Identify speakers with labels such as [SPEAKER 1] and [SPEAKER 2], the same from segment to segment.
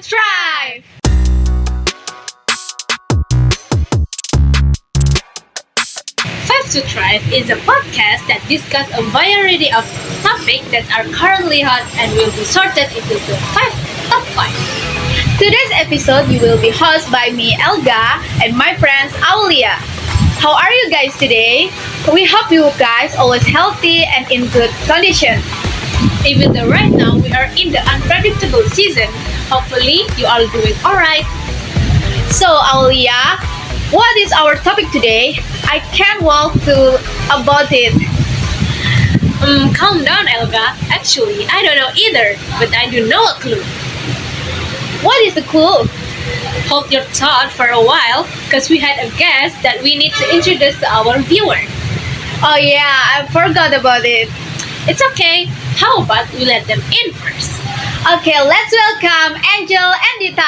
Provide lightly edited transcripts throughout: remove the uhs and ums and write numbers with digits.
[SPEAKER 1] Thrive! Five to Thrive is a podcast that discusses a variety of topics that are currently hot and will be sorted into the top 5.
[SPEAKER 2] Today's episode you will be hosted by me, Elga, and my friends, Aulia. How are you guys today? We hope you guys always healthy and in good condition.
[SPEAKER 1] Even though right now we are in the unpredictable season, hopefully you all doing alright.
[SPEAKER 2] So, Aulia, what is our topic today? I can't walk to about it.
[SPEAKER 1] Calm down, Elga. Actually, I don't know either, but I do know a clue.
[SPEAKER 2] What is the clue?
[SPEAKER 1] Hold your thought for a while, because we had a guest that we need to introduce to our viewer.
[SPEAKER 2] Oh yeah, I forgot about it.
[SPEAKER 1] It's okay. How about we let them in first?
[SPEAKER 2] Okay, let's welcome Angel and Dita.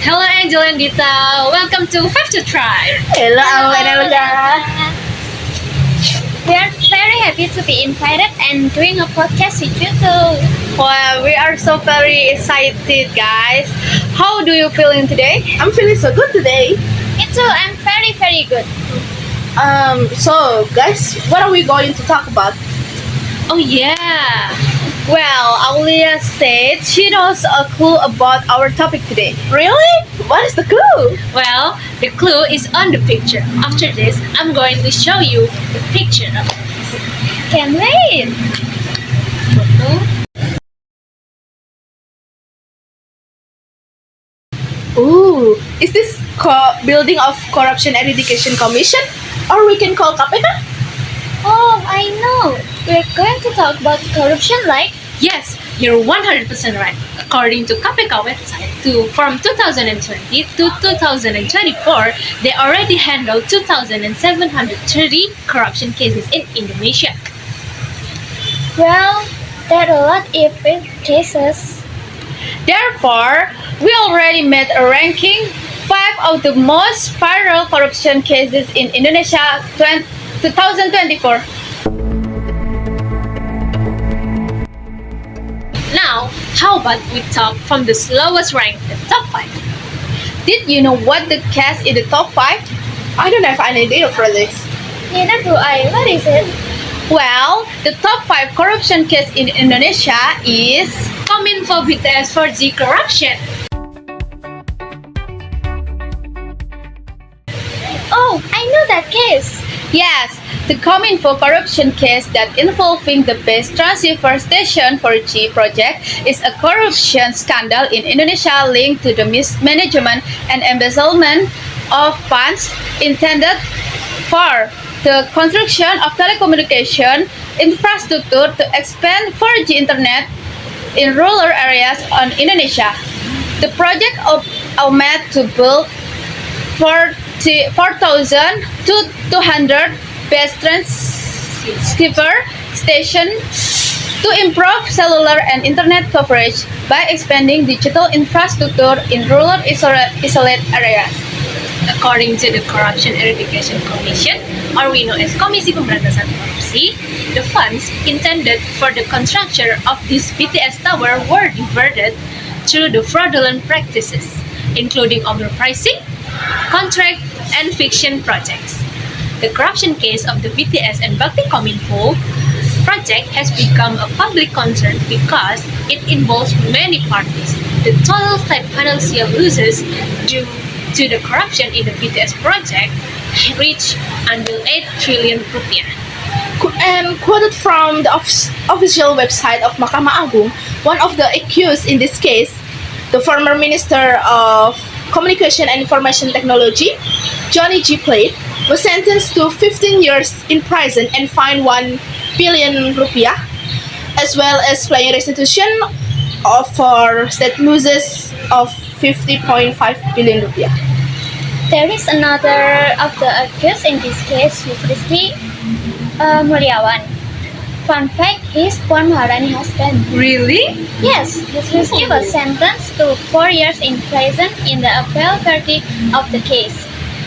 [SPEAKER 1] Hello, Angel and Dita. Welcome to Five to Thrive.
[SPEAKER 2] Hello, Elga.
[SPEAKER 3] We are very happy to be invited and doing a podcast with you too.
[SPEAKER 2] Well, we are so very excited, guys. How do you feeling today?
[SPEAKER 4] I'm feeling so good today.
[SPEAKER 3] Me too, I'm very, very good.
[SPEAKER 4] So guys, what are we going to talk about?
[SPEAKER 1] Oh, yeah.
[SPEAKER 2] Well, Aulia said she knows a clue about our topic today.
[SPEAKER 4] Really? What is the clue?
[SPEAKER 1] Well, the clue is on the picture. After this, I'm going to show you the picture of it.
[SPEAKER 3] Can't wait.
[SPEAKER 4] Ooh, is this building of Corruption Eradication Commission? Or we can call KPK?
[SPEAKER 3] Oh, I know. We're going to talk about corruption like
[SPEAKER 1] Yes, you're 100% right. According to KPK website, from 2020 to 2024, they already handled 2,730 corruption cases in Indonesia.
[SPEAKER 3] well, there are a lot of cases.
[SPEAKER 2] Therefore, we already made a ranking 5 of the most viral corruption cases in Indonesia 2024.
[SPEAKER 1] Now, how about we talk from the slowest rank, the top 5?
[SPEAKER 2] Did you know what the case in the top 5?
[SPEAKER 4] I don't have any idea for this.
[SPEAKER 3] Neither do I. What is it?
[SPEAKER 2] Well, the top 5 corruption case in Indonesia is
[SPEAKER 1] Kominfo BTS 4G corruption.
[SPEAKER 3] Oh, I know that case.
[SPEAKER 2] Yes, the Kominfo corruption case that involving the best transceiver station 4G project is a corruption scandal in Indonesia linked to the mismanagement and embezzlement of funds intended for the construction of telecommunication infrastructure to expand 4G internet in rural areas in Indonesia. The project aimed to build 4,200 best transceiver stations to improve cellular and internet coverage by expanding digital infrastructure in rural isolated areas.
[SPEAKER 1] According to the Corruption Eradication Commission, or we know as Komisi Pemberantasan Korupsi, the funds intended for the construction of this BTS tower were diverted through the fraudulent practices, including overpricing, contract, and fiction projects. The corruption case of the BTS and Bakti Kominfo project has become a public concern because it involves many parties. The total state financial losses due to the corruption in the BTS project reached until 8 trillion rupiah.
[SPEAKER 4] And quoted from the official website of Mahkamah Agung, one of the accused in this case, the former Minister of Communication and Information Technology, Johnny G. Plate, was sentenced to 15 years in prison and fined 1 billion rupiah, as well as paying restitution for state losses of 50.5 billion rupiah.
[SPEAKER 3] There is another of the accused in this case, Rizky Mulyawan. Fun fact, he's Puan Maharani husband.
[SPEAKER 1] Really?
[SPEAKER 3] Yes, Rizky was sentenced to 4 years in prison in the appeal verdict of the case.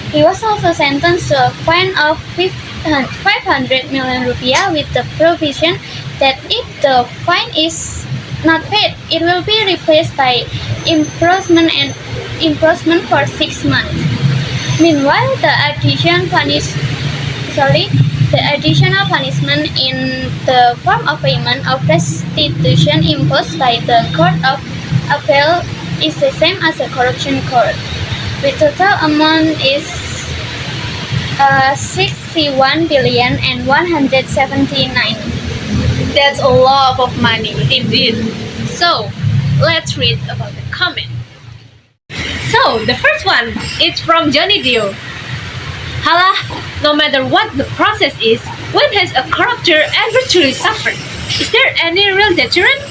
[SPEAKER 3] He was also sentenced to a fine of 500 million rupiah with the provision that if the fine is not paid, it will be replaced by imprisonment and imprisonment for 6 months. Meanwhile, the additional punishment in the form of payment of restitution imposed by the Court of Appeal is the same as the corruption court. The total amount is 61 billion and 179.
[SPEAKER 2] That's a lot of money.
[SPEAKER 1] Indeed. So, let's read about the comment. So, the first one is from Johnny Dio. Halah, no matter what the process is, when has a corruptor ever truly suffered? Is there any real deterrent?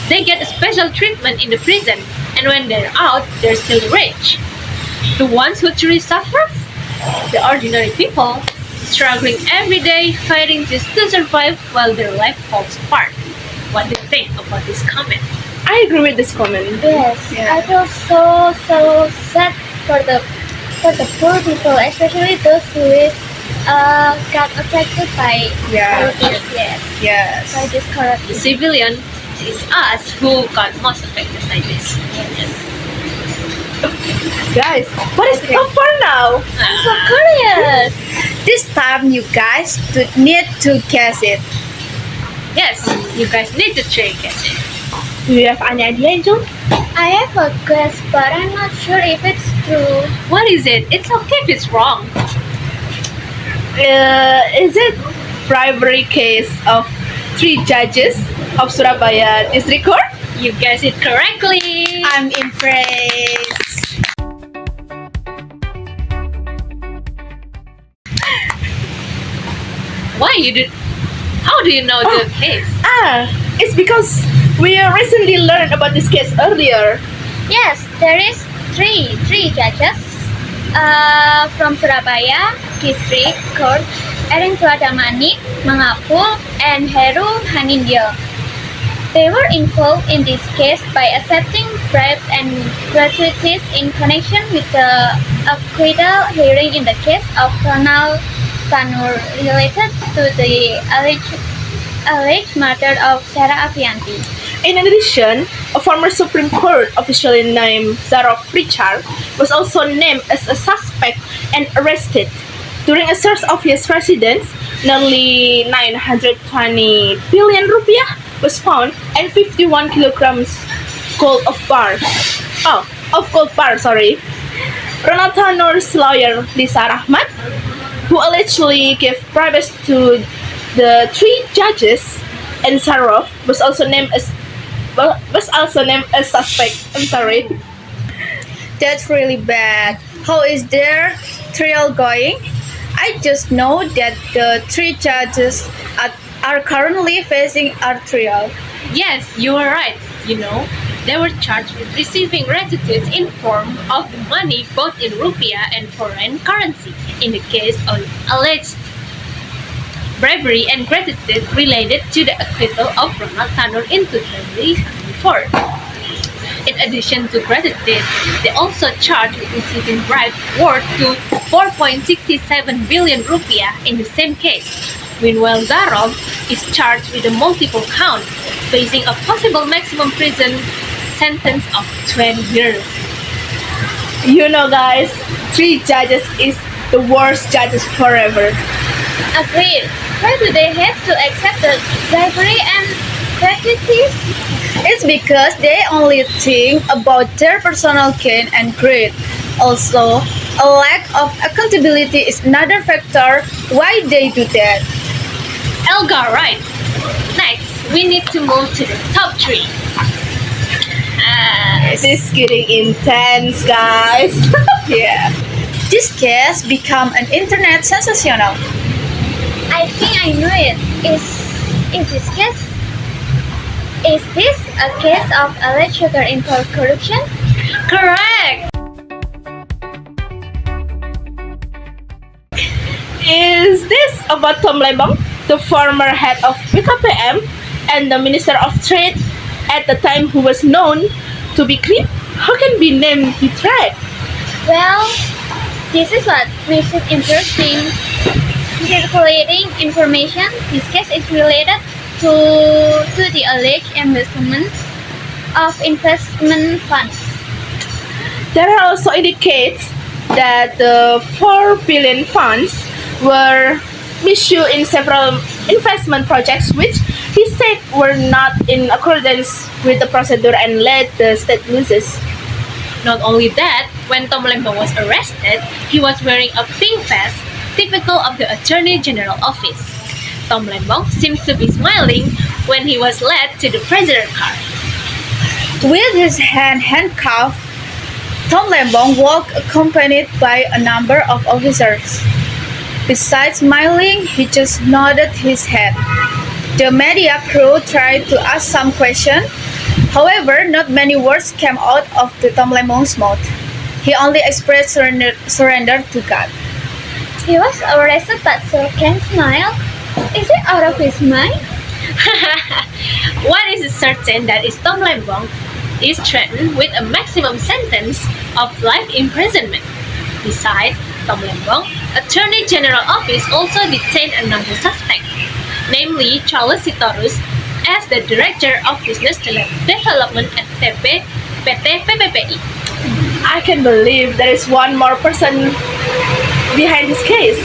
[SPEAKER 1] They get a special treatment in the prison, and when they're out, they're still rich. The ones who truly suffer? The ordinary people, struggling every day, fighting just to survive while their life falls apart. What do you think about this comment?
[SPEAKER 4] I agree with this comment.
[SPEAKER 3] Yes,
[SPEAKER 2] Yeah.
[SPEAKER 3] I feel so sad for the poor people, especially those who is got affected by
[SPEAKER 2] Yeah.
[SPEAKER 3] this, yes,
[SPEAKER 2] Yes.
[SPEAKER 3] by this
[SPEAKER 1] The
[SPEAKER 3] corruption.
[SPEAKER 1] civilian is us who got most affected by this.
[SPEAKER 4] Guys, what is
[SPEAKER 2] Okay.
[SPEAKER 4] so far now?
[SPEAKER 3] I'm so curious.
[SPEAKER 2] This time you guys need to guess it.
[SPEAKER 1] Yes, you guys need to try guess it.
[SPEAKER 4] Do you have any idea, Angel?
[SPEAKER 3] I have a guess, but I'm not sure if it's true.
[SPEAKER 1] What is it? It's okay if it's wrong.
[SPEAKER 4] Is it bribery case of 3 judges of Surabaya District Court?
[SPEAKER 1] You guessed it correctly.
[SPEAKER 2] I'm impressed.
[SPEAKER 1] Why you did? How do you know the case?
[SPEAKER 4] It's because we recently learned about this case earlier.
[SPEAKER 3] Yes, there is three judges from Surabaya District Court, Erin Tuadamani, Mangapul, and Heru Hanindyo. They were involved in this case by accepting bribes and gratuities in connection with the acquittal hearing in the case of Ronald Tanur related to the alleged murder of Sarah Avianti.
[SPEAKER 4] In addition, a former Supreme Court official named Zaroff Richard was also named as a suspect and arrested. During a search of his residence, nearly 920 billion rupiah was found and 51 kilograms gold of bars. Gold bars, sorry. Ronald Tanur's lawyer, Lisa Rahmat, who allegedly gave bribes to the 3 judges, and Zaroff was also named as suspect. I'm sorry.
[SPEAKER 2] That's really bad. How is their trial going? I just know that the 3 judges are currently facing a trial.
[SPEAKER 1] Yes, you are right. You know, they were charged with receiving restitutes in form of the money both in rupiah and foreign currency in the case of alleged bribery and gratitude related to the acquittal of Ronald Tanur in 2024. In addition to gratitude, they also charged with receiving bribes worth to 4.67 billion rupiah in the same case. Meanwhile, Zaroff is charged with a multiple count, facing a possible maximum prison sentence of 20 years.
[SPEAKER 4] You know, guys, 3 judges is the worst judges forever.
[SPEAKER 3] Agreed. Why do they have to accept the bribery and gratuities?
[SPEAKER 2] It's because they only think about their personal gain and greed. Also, a lack of accountability is another factor why they do that.
[SPEAKER 1] Elga, right. Next, we need to move to the top 3.
[SPEAKER 4] This is getting intense, guys.
[SPEAKER 2] Yeah. This case become an internet sensational.
[SPEAKER 3] I think I know it. Is this a case of alleged sugar import corruption?
[SPEAKER 1] Correct!
[SPEAKER 4] Is this about Tom Lembang, the former head of BKPM and the Minister of Trade at the time who was known to be clean? How can be named betrayed?
[SPEAKER 3] Well, this is what makes it interesting. Circulating information, this case is related to to the alleged embezzlement of investment funds.
[SPEAKER 4] There are also indicates that the 4 billion funds were issued in several investment projects which he said were not in accordance with the procedure and led the state losses.
[SPEAKER 1] Not only that, when Tom Lembong was arrested, he was wearing a pink vest, typical of the Attorney General office. Tom Lembong seems to be smiling when he was led to the prisoner car.
[SPEAKER 2] With his hand handcuffed, Tom Lembong walked accompanied by a number of officers. Besides smiling, he just nodded his head. The media crew tried to ask some questions. However, not many words came out of the Tom Lembong's mouth. He only expressed surrender to God.
[SPEAKER 3] He was arrested but still can smile. Is he out of his mind?
[SPEAKER 1] What is certain that is Tom Lembong is threatened with a maximum sentence of life imprisonment. Besides, Tom Lembong, Attorney General Office also detained another suspect, namely Charles Sitorus, as the Director of Business Development at PT PPPI.
[SPEAKER 4] I can believe there is one more person behind this case.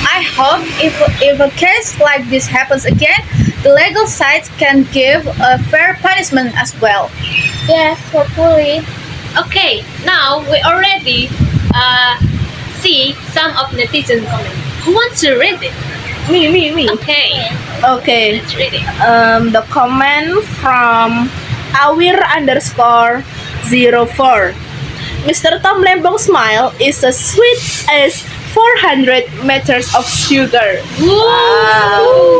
[SPEAKER 2] I hope if a case like this happens again, the legal sides can give a fair punishment as well.
[SPEAKER 3] Yes, hopefully.
[SPEAKER 1] Okay, now we already see some of netizen comment. Who wants to read it?
[SPEAKER 4] Me.
[SPEAKER 1] Okay,
[SPEAKER 4] Okay.
[SPEAKER 1] let's read it.
[SPEAKER 4] The comment from awir_04. Mr. Tom Lembong's smile is as sweet as 400 meters of sugar. Wow.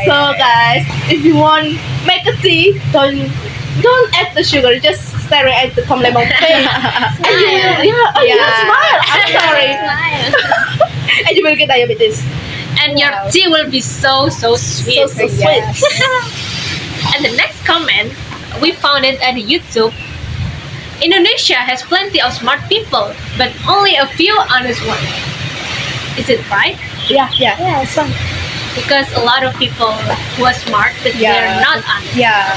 [SPEAKER 4] So guys, if you want make a tea, don't add the sugar. Just staring at the Tom Lembong face. And you smile. I'm sorry.
[SPEAKER 3] Smile.
[SPEAKER 4] And you will get diabetes.
[SPEAKER 1] And your tea will be so sweet.
[SPEAKER 4] So sweet.
[SPEAKER 1] And the next comment, we found it at YouTube. Indonesia has plenty of smart people, but only a few honest ones. Is it right?
[SPEAKER 4] Yeah.
[SPEAKER 3] Yes.
[SPEAKER 1] Because a lot of people who are smart, but they're not honest.
[SPEAKER 2] Yeah.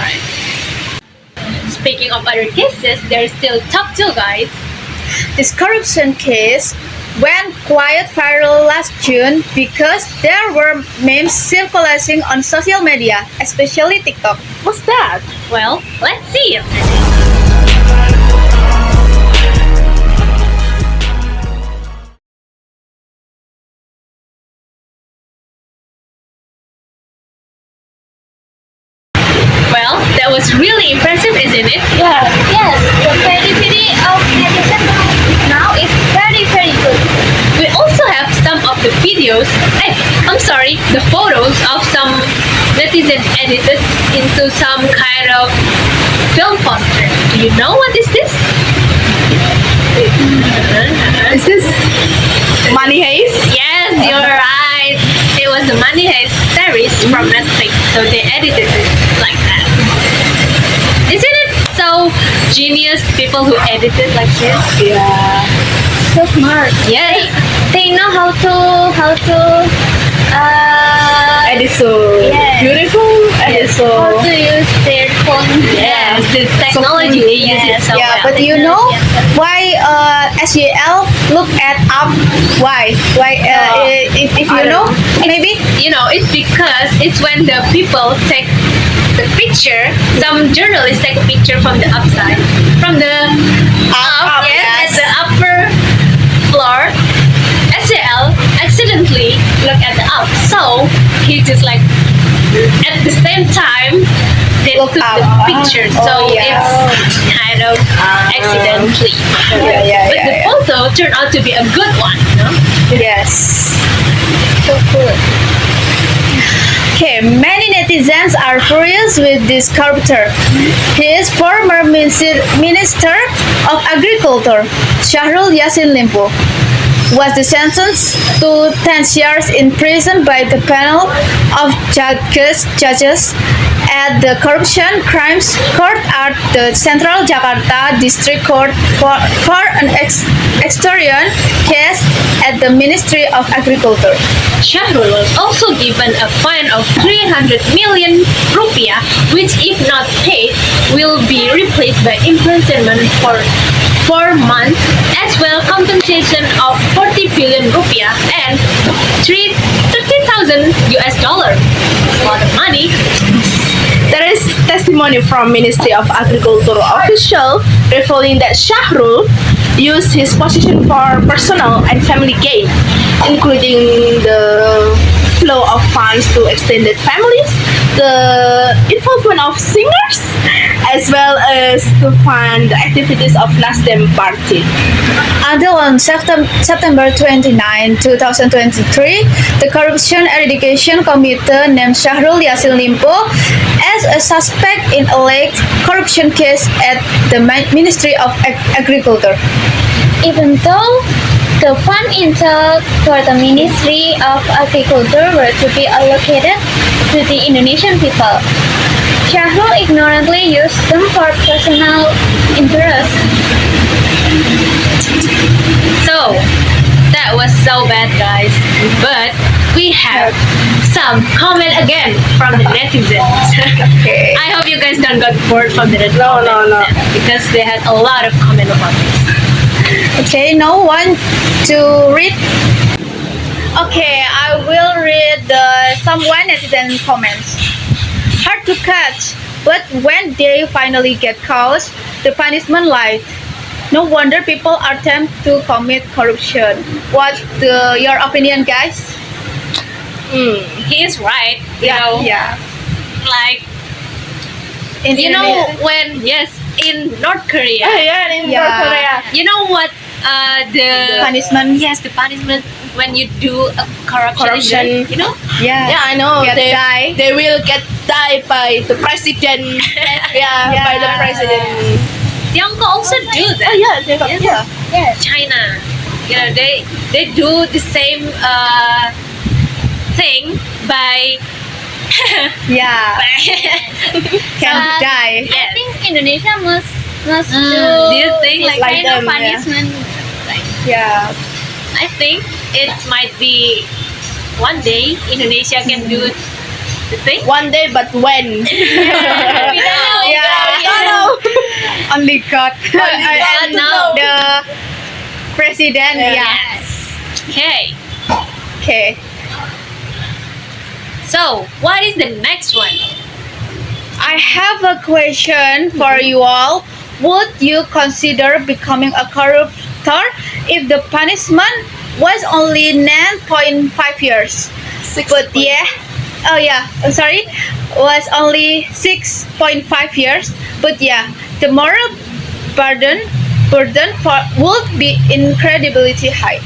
[SPEAKER 1] Speaking of other cases, there's still top 2 guys.
[SPEAKER 2] This corruption case went quite viral last June because there were memes circulating on social media, especially TikTok.
[SPEAKER 4] What's that?
[SPEAKER 1] Well, let's see it. Well, that was really impressive, isn't it?
[SPEAKER 3] Yeah. Yes, the creativity of netizen now is very good.
[SPEAKER 1] We also have some of the videos, the photos of some netizen edited into some kind of film poster. Do you know what is this?
[SPEAKER 4] Is this Money Heist?
[SPEAKER 1] Yes, you're right. It was the Money Heist series from Netflix, so they edited it like that. Isn't it so genius? People who edited like this.
[SPEAKER 4] Yeah.
[SPEAKER 3] So smart.
[SPEAKER 1] Yes.
[SPEAKER 3] They know how to
[SPEAKER 4] And it's so
[SPEAKER 3] Yes.
[SPEAKER 4] beautiful. And it's so
[SPEAKER 3] how to use their phone.
[SPEAKER 1] Yes, the technology they use it so
[SPEAKER 2] Yeah,
[SPEAKER 1] well.
[SPEAKER 2] but you know why SGL look at up? Why? If you
[SPEAKER 4] I
[SPEAKER 2] know,
[SPEAKER 4] don't
[SPEAKER 2] maybe.
[SPEAKER 1] You know, it's because it's when the people take the picture. Some journalists take a picture from the upside, from the
[SPEAKER 2] Up,
[SPEAKER 1] yes,
[SPEAKER 2] yes.
[SPEAKER 1] at the upper floor. SJL accidentally look at the up, so he just like at the same time they
[SPEAKER 2] Look
[SPEAKER 1] took the
[SPEAKER 2] up.
[SPEAKER 1] picture,
[SPEAKER 2] Oh,
[SPEAKER 1] so
[SPEAKER 2] yeah.
[SPEAKER 1] it's kind of accidentally.
[SPEAKER 2] Yeah,
[SPEAKER 1] But the photo turned out to be a good one, you know?
[SPEAKER 2] Yes.
[SPEAKER 3] So cool.
[SPEAKER 2] Okay, many netizens are furious with this Corruptor. He is former Minister of Agriculture, Syahrul Yassin Limpo, was sentenced to 10 years in prison by the panel of judges at the Corruption Crimes Court at the Central Jakarta District Court for an extortion case at the Ministry of Agriculture.
[SPEAKER 1] Shahrul was also given a fine of 300 million rupiah, which if not paid will be replaced by imprisonment for 4 months, as well compensation of 40 billion rupiah and 30,000 US dollar. That's a lot of money.
[SPEAKER 4] There is testimony from Ministry of Agriculture official revealing that Shahrul used his position for personal and family gain, including the flow of funds to extended families, the involvement of singers, as well as to fund the activities of Nasdem Party.
[SPEAKER 2] Until on September 29, 2023, the Corruption Eradication Committee named Shahrul Yassin Limpo as a suspect in alleged corruption case at the Ministry of Agriculture.
[SPEAKER 3] Even though the fund intended for the Ministry of Agriculture were to be allocated to the Indonesian people, Shahrul ignorantly used them for personal interest.
[SPEAKER 1] So, that was so bad, guys. But we have some comment again from the netizens.
[SPEAKER 2] Okay.
[SPEAKER 1] I hope you guys don't got bored from the
[SPEAKER 4] No.
[SPEAKER 1] because they had a lot of comment about this.
[SPEAKER 2] Okay, no one to read. Okay, I will read some one netizen comments. Hard to catch, but when they finally get caught, the punishment light. No wonder people are tempted to commit corruption. What's your opinion, guys?
[SPEAKER 1] He is right. You know,
[SPEAKER 2] Yeah.
[SPEAKER 1] like
[SPEAKER 2] In
[SPEAKER 1] you know
[SPEAKER 2] Indonesia.
[SPEAKER 1] in North Korea.
[SPEAKER 4] In
[SPEAKER 2] Yeah.
[SPEAKER 4] North Korea.
[SPEAKER 1] You know what the
[SPEAKER 2] punishment.
[SPEAKER 1] Yes, the punishment when you do a corruption.
[SPEAKER 4] Corruption.
[SPEAKER 1] You know?
[SPEAKER 2] Yeah.
[SPEAKER 4] Yeah, I know.
[SPEAKER 2] Get
[SPEAKER 4] They,
[SPEAKER 2] die.
[SPEAKER 4] they will get die by the president. By the president.
[SPEAKER 1] Tiongkok also do that.
[SPEAKER 2] Yeah.
[SPEAKER 3] Yes.
[SPEAKER 1] China, you know, they do the same thing by
[SPEAKER 2] Yeah. Can
[SPEAKER 3] But
[SPEAKER 2] die.
[SPEAKER 3] I
[SPEAKER 1] Yes.
[SPEAKER 3] think Indonesia must
[SPEAKER 1] Do you think
[SPEAKER 3] like
[SPEAKER 4] like
[SPEAKER 3] kind
[SPEAKER 4] them,
[SPEAKER 3] of
[SPEAKER 4] yeah.
[SPEAKER 3] punishment?
[SPEAKER 2] Yeah.
[SPEAKER 1] I think it might be one day Indonesia can do the thing.
[SPEAKER 4] One day, but when?
[SPEAKER 3] We don't know.
[SPEAKER 2] Yeah.
[SPEAKER 4] I don't know.
[SPEAKER 2] Only God.
[SPEAKER 1] God
[SPEAKER 2] And
[SPEAKER 1] knows.
[SPEAKER 2] the president.
[SPEAKER 4] Yeah.
[SPEAKER 2] Yeah.
[SPEAKER 1] Yes. Okay.
[SPEAKER 2] Okay.
[SPEAKER 1] So what is the next one?
[SPEAKER 2] I have a question for you all. Would you consider becoming a corruptor if the punishment was only 9.5 years? But yeah, I'm sorry, was only 6.5 years. But yeah, the moral burden would be incredibly high.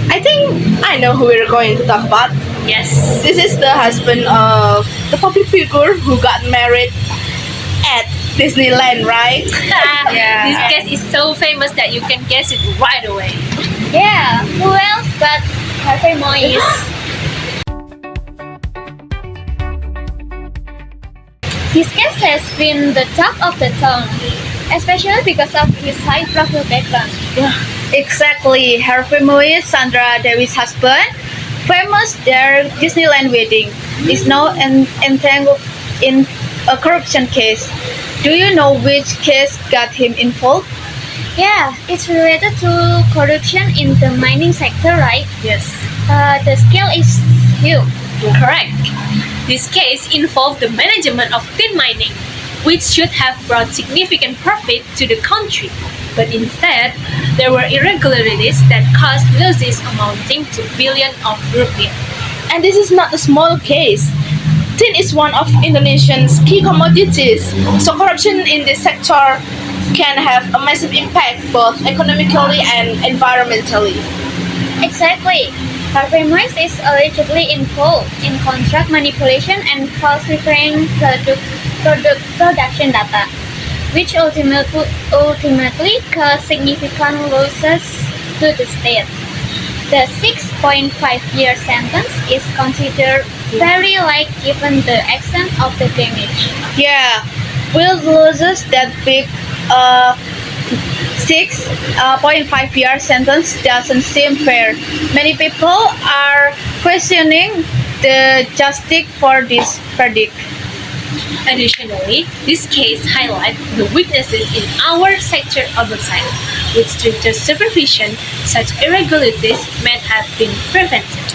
[SPEAKER 4] I think I know who we're going to talk about.
[SPEAKER 1] Yes.
[SPEAKER 4] This is the husband of the public figure who got married at Disneyland, right?
[SPEAKER 2] Yeah.
[SPEAKER 1] This case is so famous that you can guess it right away.
[SPEAKER 3] Yeah. Who else but Harvey Moise? His case has been the talk of the town, especially because of his high-profile background.
[SPEAKER 2] Exactly. Harvey Moise, Sandra Dewi's husband, famous their Disneyland wedding, is now entangled in a corruption case. Do you know which case got him involved?
[SPEAKER 3] Yeah, it's related to corruption in the mining sector, right?
[SPEAKER 1] Yes.
[SPEAKER 3] The scale is huge.
[SPEAKER 1] Correct. This case involved the management of tin mining, which should have brought significant profit to the country. But instead, there were irregularities that caused losses amounting to billions of rupiah.
[SPEAKER 4] And this is not a small case. Tin is one of Indonesia's key commodities, so corruption in this sector can have a massive impact both economically and environmentally.
[SPEAKER 3] Exactly. Harvey Moise is allegedly involved in contract manipulation and falsifying production data, which ultimately caused significant losses to the state. The 6.5-year sentence is considered very light given the extent of the damage.
[SPEAKER 2] Yeah, Will loses that big 6.5 year sentence doesn't seem fair. Many people are questioning the justice for this verdict.
[SPEAKER 1] Additionally, this case highlights the weaknesses in our sector oversight. With stricter supervision, such irregularities might have been prevented.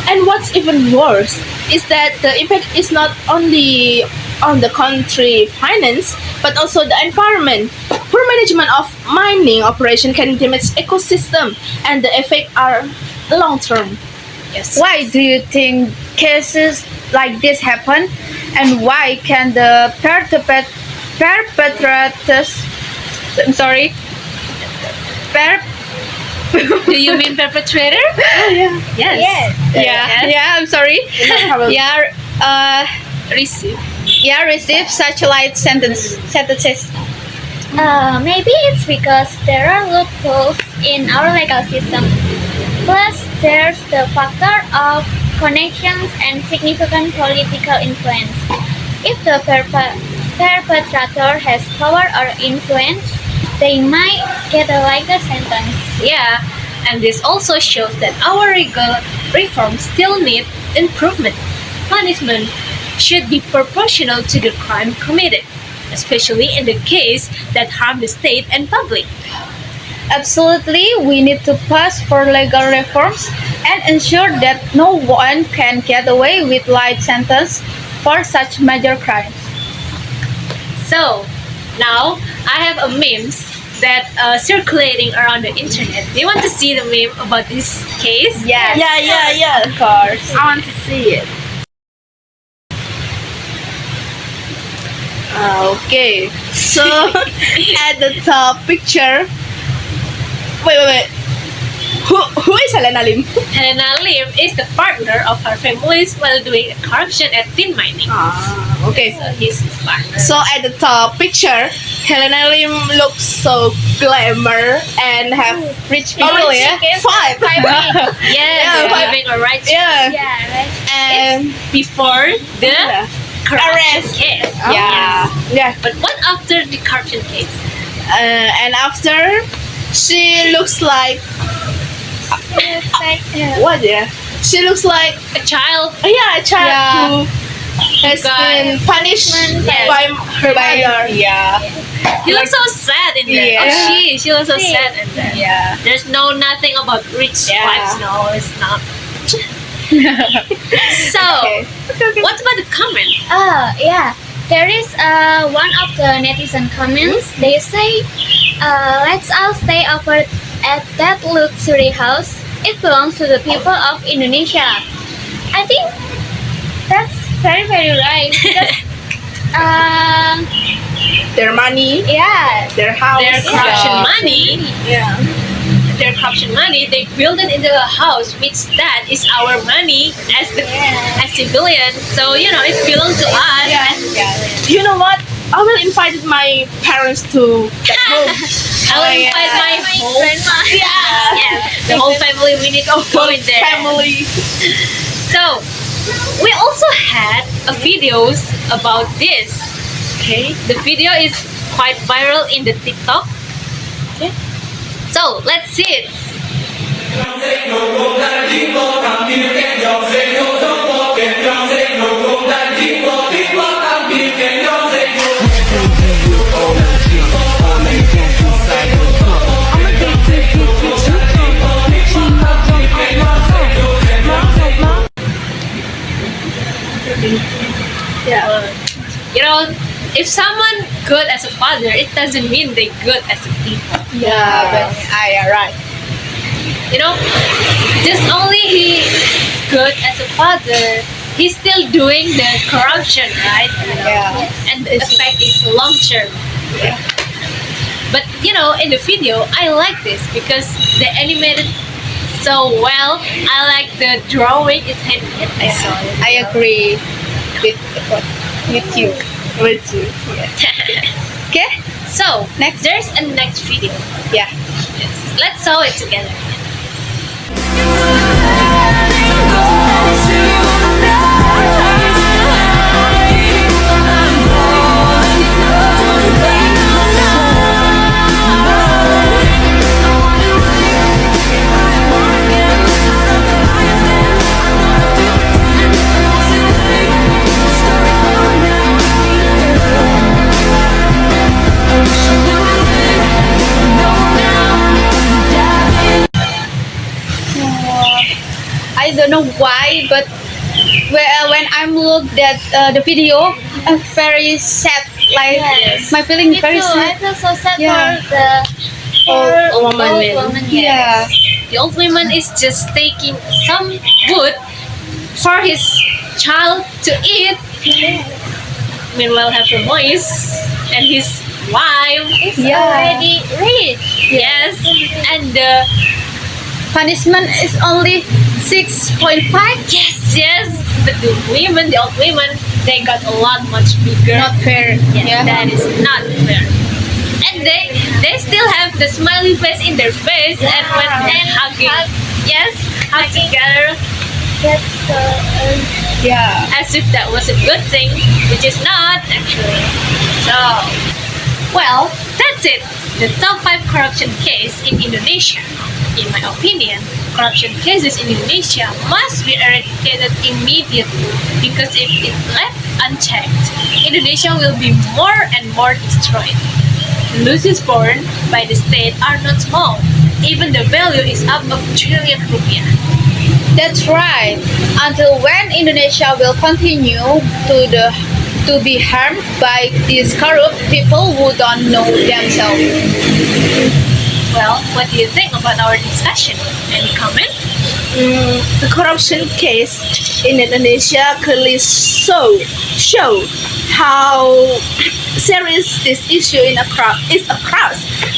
[SPEAKER 4] And what's even worse is that the impact is not only on the country finance but also the environment. Poor management of mining operation can damage ecosystem and the effect are long term.
[SPEAKER 1] Yes.
[SPEAKER 2] Why do you think cases like this happen? And why can the perpetrators, I'm sorry, per,
[SPEAKER 1] Do you mean perpetrator?
[SPEAKER 4] Yeah.
[SPEAKER 1] Yes.
[SPEAKER 2] I'm sorry,
[SPEAKER 4] Probably.
[SPEAKER 1] Receive.
[SPEAKER 2] receive such light sentences.
[SPEAKER 3] Maybe it's because there are loopholes in our legal system. Plus, there's the factor of connections and significant political influence. If the perpetrator has power or influence, they might get a lighter sentence.
[SPEAKER 1] Yeah, and this also shows that our legal reforms still need improvement. Punishment should be proportional to the crime committed, especially in the case that harm the state and public.
[SPEAKER 2] Absolutely, we need to pass for legal reforms and ensure that no one can get away with light sentence for such major crimes.
[SPEAKER 1] So, now I have a memes that circulating around the internet. Do you want to see the meme about this case?
[SPEAKER 2] Yes,
[SPEAKER 4] Yeah.
[SPEAKER 2] of course.
[SPEAKER 4] I want to see it. Okay, so at the top picture, wait. Who is Helena Lim?
[SPEAKER 1] Helena Lim is the partner of her families while doing corruption at tin mining.
[SPEAKER 4] Okay.
[SPEAKER 1] So he's his partner.
[SPEAKER 4] So at the top picture, Helena Lim looks so glamour and have
[SPEAKER 2] Rich people,
[SPEAKER 4] orange
[SPEAKER 2] yeah.
[SPEAKER 4] vibe.
[SPEAKER 1] yes,
[SPEAKER 4] Yeah, but-
[SPEAKER 1] having a right
[SPEAKER 4] Yeah,
[SPEAKER 3] Yeah, right.
[SPEAKER 4] and
[SPEAKER 1] before the corruption
[SPEAKER 4] Arrest.
[SPEAKER 1] case.
[SPEAKER 2] Yeah.
[SPEAKER 4] yeah,
[SPEAKER 1] But what after the corruption case?
[SPEAKER 4] and after she looks like
[SPEAKER 3] It looks like
[SPEAKER 4] what? Yeah, she looks like
[SPEAKER 1] A child.
[SPEAKER 4] a child
[SPEAKER 2] Yeah.
[SPEAKER 4] who has
[SPEAKER 1] Got
[SPEAKER 4] been punished
[SPEAKER 1] Yes.
[SPEAKER 4] by her mother.
[SPEAKER 2] Yeah.
[SPEAKER 1] He looks so sad in there.
[SPEAKER 2] Yeah.
[SPEAKER 1] Oh, she looks so
[SPEAKER 3] She.
[SPEAKER 1] sad in there.
[SPEAKER 2] Yeah.
[SPEAKER 1] There's nothing about rich
[SPEAKER 2] Yeah.
[SPEAKER 1] wives. No, it's not. So, what about the comment?
[SPEAKER 3] yeah. There is one of the netizen comments. They say, "Let's all stay over at that luxury house. It belongs to the people of Indonesia." I think that's very right because,
[SPEAKER 4] Their money,
[SPEAKER 3] yeah,
[SPEAKER 4] their house,
[SPEAKER 1] Their corruption
[SPEAKER 2] Yeah.
[SPEAKER 1] money.
[SPEAKER 4] yeah.
[SPEAKER 1] Their corruption money. They build it into a house, which that is our money as the as civilian. So it belongs to us.
[SPEAKER 4] Yeah.
[SPEAKER 1] as-
[SPEAKER 4] You know what? I will invite my parents to that home.
[SPEAKER 1] I will
[SPEAKER 2] yeah.
[SPEAKER 1] invite my whole
[SPEAKER 3] grandma.
[SPEAKER 1] yes, the whole family. We need to go in there.
[SPEAKER 4] Family.
[SPEAKER 1] So, we also had a videos about this. Okay, the video is quite viral in the TikTok. Okay, so let's see it.
[SPEAKER 4] Yeah.
[SPEAKER 1] If someone good as a father, it doesn't mean they good as a people.
[SPEAKER 4] Yeah.
[SPEAKER 2] Yeah, right.
[SPEAKER 1] Just only he is good as a father, he's still doing the corruption, right?
[SPEAKER 2] Yeah.
[SPEAKER 1] And the effect is long term. But in the video, I like this because they animated so well. I like the drawing. It's handmade. I saw it.
[SPEAKER 2] I agree with you.
[SPEAKER 4] With you.
[SPEAKER 2] Okay.
[SPEAKER 1] So there's a next video.
[SPEAKER 2] Yeah.
[SPEAKER 1] Yes. Let's saw it together.
[SPEAKER 5] To
[SPEAKER 2] know why, but when I'm looked at the video, I'm very sad. Like
[SPEAKER 3] Yes.
[SPEAKER 2] my feeling
[SPEAKER 3] Me
[SPEAKER 2] very
[SPEAKER 3] too. I
[SPEAKER 2] sad.
[SPEAKER 3] feel so sad
[SPEAKER 2] Yeah.
[SPEAKER 3] for the
[SPEAKER 4] Old woman.
[SPEAKER 3] woman.
[SPEAKER 2] Yeah.
[SPEAKER 3] Yes.
[SPEAKER 1] The old woman is just taking some wood for his child to eat. Meanwhile, Happy Moise and his wife,
[SPEAKER 3] It's
[SPEAKER 2] Yeah.
[SPEAKER 3] already rich.
[SPEAKER 1] yes, and the
[SPEAKER 2] Punishment is only 6.5.
[SPEAKER 1] yes, the women, the old women, they got a lot much bigger.
[SPEAKER 2] Not fair.
[SPEAKER 1] Yes,
[SPEAKER 2] Yeah.
[SPEAKER 1] that is not fair. And they still have the smiley face in their face, and when
[SPEAKER 3] And
[SPEAKER 1] hugging,
[SPEAKER 3] hug.
[SPEAKER 1] yes, hug together
[SPEAKER 3] That's so.
[SPEAKER 2] Yeah.
[SPEAKER 1] as if that was a good thing, which is not actually. So, well, that's it. The top 5 corruption case in Indonesia. In my opinion, corruption cases in Indonesia must be eradicated immediately because if it left unchecked, Indonesia will be more and more destroyed. The losses borne by the state are not small. Even the value is up of trillion rupiah.
[SPEAKER 2] That's right. Until when Indonesia will continue to be harmed by these corrupt people who don't know themselves?
[SPEAKER 1] Well, what do you think about our discussion? Any comment?
[SPEAKER 4] The corruption case in Indonesia clearly show how serious this issue is across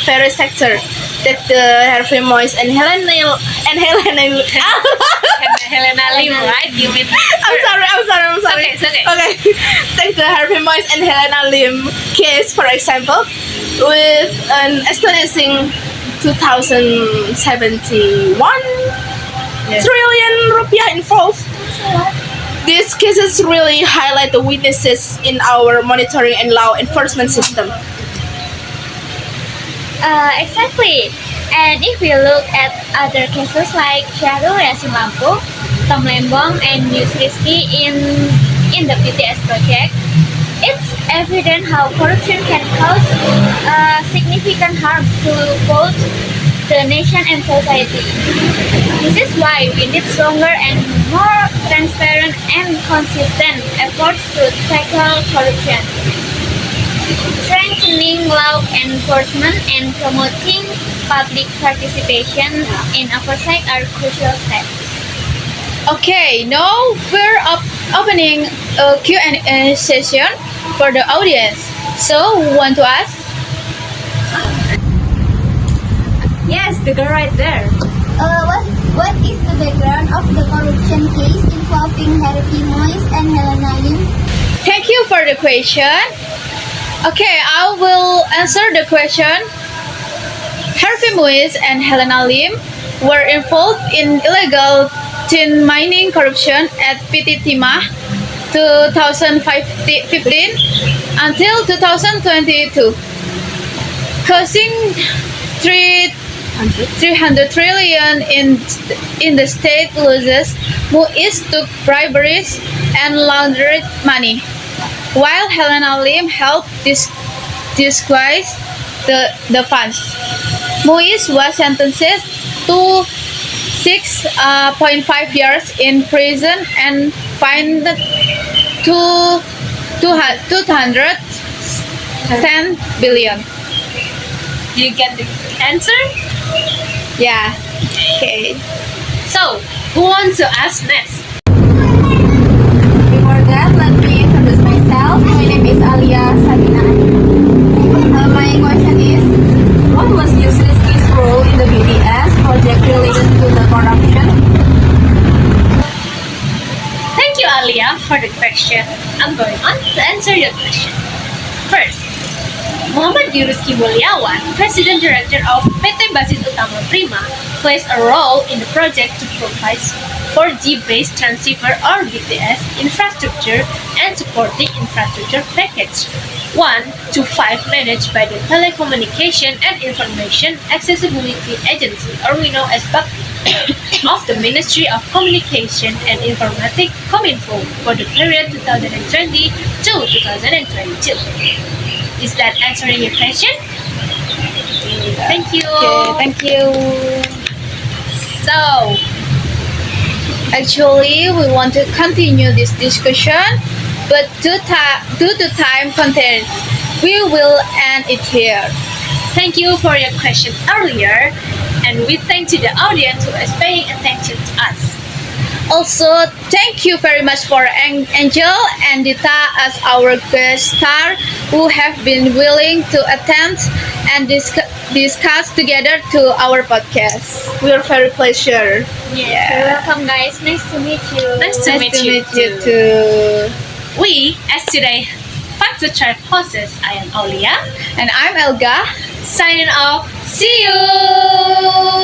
[SPEAKER 4] various sectors that the Harvey Moise and Helena
[SPEAKER 1] Helena Lim, right? You mean?
[SPEAKER 4] I'm sorry.
[SPEAKER 1] It's okay.
[SPEAKER 4] Okay, take the Harvey Moise and Helena Lim case for example, with an astonishing 2071
[SPEAKER 1] Yes.
[SPEAKER 4] trillion rupiah involved. These cases really highlight the weaknesses in our monitoring and law enforcement system.
[SPEAKER 3] Exactly. And if we look at other cases like Syahrul Yassin Lampu, Tom Lembong, and Yus Rizky in the BTS project, it's evident how corruption can cause significant harm to both the nation and society. This is why we need stronger and more transparent and consistent efforts to tackle corruption. Strengthening law enforcement and promoting public participation in oversight are crucial steps.
[SPEAKER 2] Okay, now we're opening a Q&A session for the audience. So, who want to ask?
[SPEAKER 1] Yes, the girl right there.
[SPEAKER 5] What is the background of the corruption case involving Harvey Moise and Helena Lim?
[SPEAKER 2] Thank you for the question. Okay, I will answer the question. Harvey Moise and Helena Lim were involved in illegal tin mining corruption at PT Timah 2015 until 2022, causing 300 trillion in the state losses. Moise took briberies and laundered money, while Helena Lim helped disguise the funds. Moise was sentenced to 6.5 years in prison and fined to 210 billion.
[SPEAKER 1] Do you get the answer?
[SPEAKER 2] Yeah. Okay.
[SPEAKER 1] So, who wants to ask next?
[SPEAKER 5] Before that, let me introduce myself. My name is Alia Sabina. My question is, what was Yus Rizky's role in the BTS project related to the corruption?
[SPEAKER 1] Thank you, Alia, for the question. I'm going on to answer your question. First, Muhammad Rizky Mulyawan, President Director of PT Basis Utama Prima, plays a role in the project to provide 4G-based transceiver or BTS infrastructure and supporting infrastructure package 1 to 5 managed by the Telecommunication and Information Accessibility Agency, or we know as BACI, of the Ministry of Communication and Informatics Kominfo for the period 2020 to 2022. Is that answering your question? Thank you.
[SPEAKER 2] Okay, thank you.
[SPEAKER 1] So,
[SPEAKER 2] Actually, we want to continue this discussion, but due to time constraint, we will end it here.
[SPEAKER 1] Thank you for your question earlier, and we thank to the audience who is paying attention to us.
[SPEAKER 2] Also, thank you very much for Angel and Dita as our guest star who have been willing to attend and discuss together to our podcast.
[SPEAKER 4] We are very pleasure.
[SPEAKER 3] You're welcome, guys. Nice to meet you.
[SPEAKER 1] Nice to meet you too.
[SPEAKER 2] too.
[SPEAKER 1] We, as today, 5 to Chart hosts, I am Olia,
[SPEAKER 2] And I'm Elga.
[SPEAKER 1] signing off. See you!